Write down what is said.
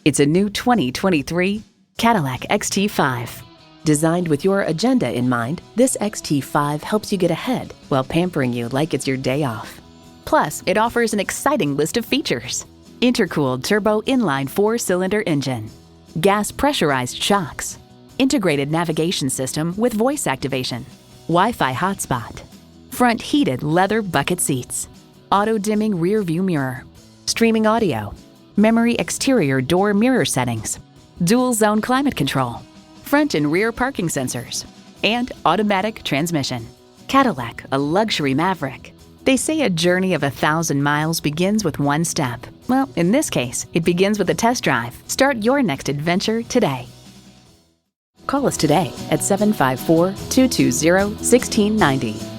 It's a new 2023 Cadillac XT5. Designed with your agenda in mind, this XT5 helps you get ahead while pampering you like it's your day off. Plus, it offers an exciting list of features. Intercooled turbo inline 4-cylinder engine, gas pressurized shocks, integrated navigation system with voice activation, Wi-Fi hotspot, front heated leather bucket seats, auto-dimming rear view mirror, streaming audio, memory exterior door mirror settings, dual zone climate control, front and rear parking sensors, and automatic transmission. Cadillac, a luxury maverick. They say a journey of 1,000 miles begins with one step. Well, in this case, it begins with a test drive. Start your next adventure today. Call us today at 754-220-1690.